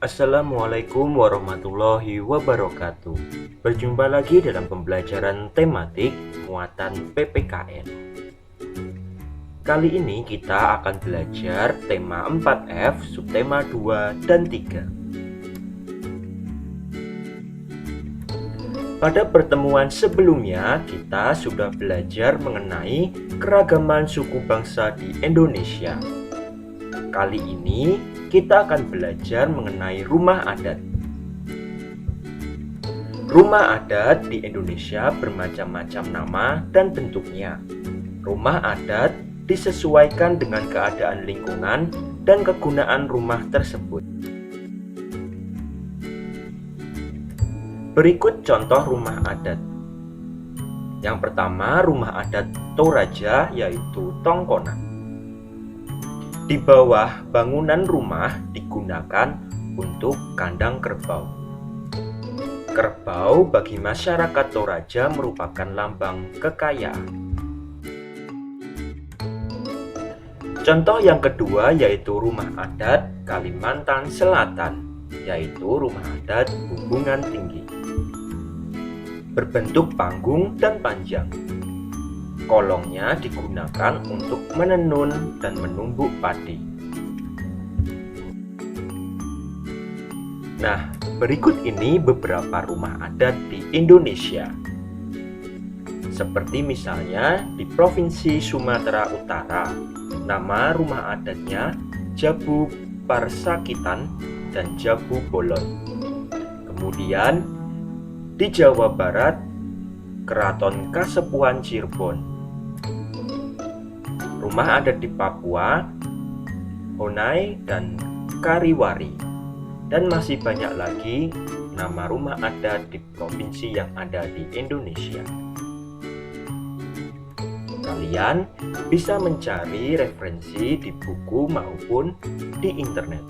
Assalamualaikum warahmatullahi wabarakatuh. Berjumpa lagi dalam pembelajaran tematik muatan PPKN. Kali ini kita akan belajar tema 4F, subtema 2 dan 3. Pada pertemuan sebelumnya, kita sudah belajar mengenai keragaman suku bangsa di Indonesia. Kali ini kita akan belajar mengenai rumah adat. Rumah adat di Indonesia bermacam-macam nama dan bentuknya. Rumah adat disesuaikan dengan keadaan lingkungan dan kegunaan rumah tersebut. Berikut contoh rumah adat. Yang pertama, rumah adat Toraja, yaitu Tongkonan. Di bawah bangunan rumah digunakan untuk kandang kerbau. Kerbau bagi masyarakat Toraja merupakan lambang kekayaan. Contoh yang kedua yaitu rumah adat Kalimantan Selatan, yaitu rumah adat Hubungan Tinggi. Berbentuk panggung dan panjang. Kolongnya digunakan untuk menenun dan menumbuk padi. Nah, berikut ini beberapa rumah adat di Indonesia. Seperti misalnya di Provinsi Sumatera Utara, nama rumah adatnya Jabu Parsakitan dan Jabu Bolon. Kemudian di Jawa Barat, Keraton Kasepuhan Cirebon. Rumah adat di Papua, Honai dan Kariwari. Dan masih banyak lagi nama rumah adat di provinsi yang ada di Indonesia. Kalian bisa mencari referensi di buku maupun di internet.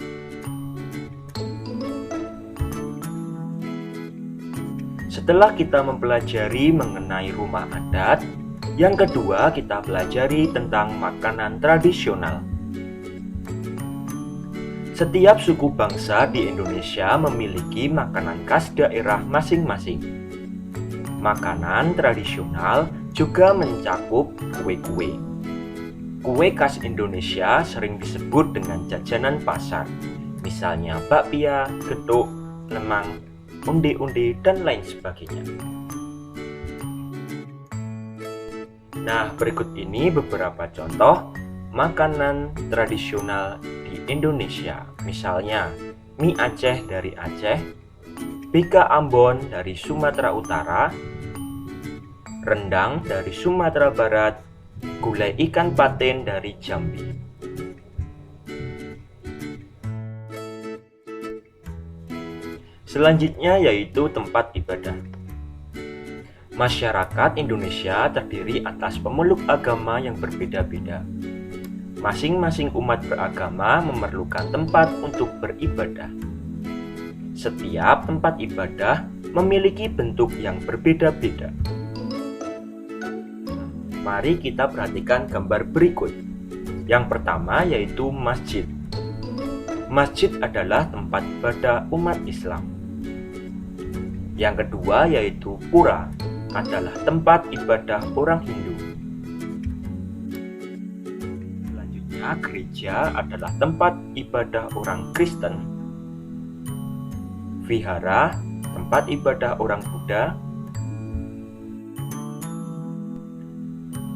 Setelah kita mempelajari mengenai rumah adat, yang kedua kita pelajari tentang makanan tradisional. Setiap suku bangsa di Indonesia memiliki makanan khas daerah masing-masing. Makanan tradisional juga mencakup kue-kue. Kue khas Indonesia sering disebut dengan jajanan pasar, misalnya bakpia, getuk, lemang, undi-undi, dan lain sebagainya. Nah, berikut ini beberapa contoh makanan tradisional di Indonesia. Misalnya, mie Aceh dari Aceh, bika Ambon dari Sumatera Utara, rendang dari Sumatera Barat, gulai ikan patin dari Jambi. Selanjutnya yaitu tempat ibadah. Masyarakat Indonesia terdiri atas pemeluk agama yang berbeda-beda. Masing-masing umat beragama memerlukan tempat untuk beribadah. Setiap tempat ibadah memiliki bentuk yang berbeda-beda. Mari kita perhatikan gambar berikut. Yang pertama yaitu masjid. Masjid adalah tempat ibadah umat Islam. Yang kedua yaitu pura, adalah tempat ibadah orang Hindu. Selanjutnya, gereja adalah tempat ibadah orang Kristen. Vihara, tempat ibadah orang Buddha.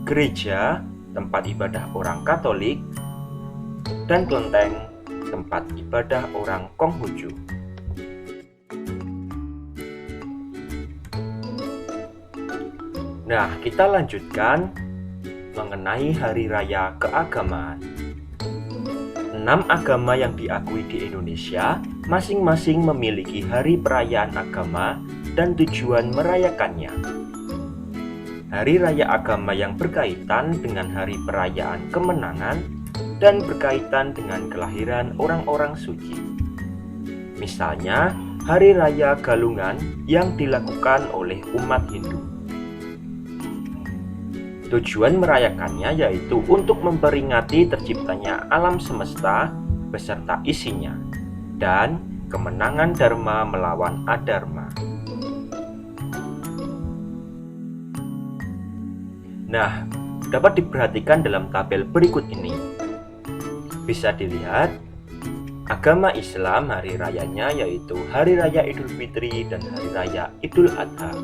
Gereja, tempat ibadah orang Katolik. Dan kelenteng, tempat ibadah orang Konghucu. Nah, kita lanjutkan mengenai hari raya keagamaan. 6 agama yang diakui di Indonesia masing-masing memiliki hari perayaan agama dan tujuan merayakannya. Hari raya agama yang berkaitan dengan hari perayaan kemenangan dan berkaitan dengan kelahiran orang-orang suci. Misalnya, hari raya Galungan yang dilakukan oleh umat Hindu. Tujuan merayakannya yaitu untuk memperingati terciptanya alam semesta beserta isinya dan kemenangan Dharma melawan Adharma. Nah, dapat diperhatikan dalam tabel berikut ini. Bisa dilihat, agama Islam hari rayanya yaitu Hari Raya Idul Fitri dan Hari Raya Idul Adha.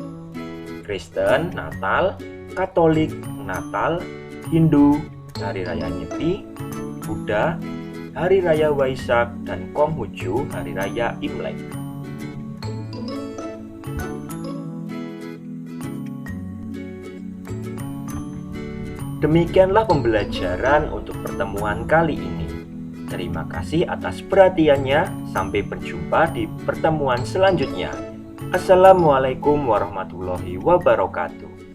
Kristen, Natal, Katolik, Natal, Hindu, Hari Raya Nyepi, Buddha, Hari Raya Waisak, dan Konghucu, Hari Raya Imlek. Demikianlah pembelajaran untuk pertemuan kali ini. Terima kasih atas perhatiannya. Sampai berjumpa di pertemuan selanjutnya. Assalamualaikum warahmatullahi wabarakatuh.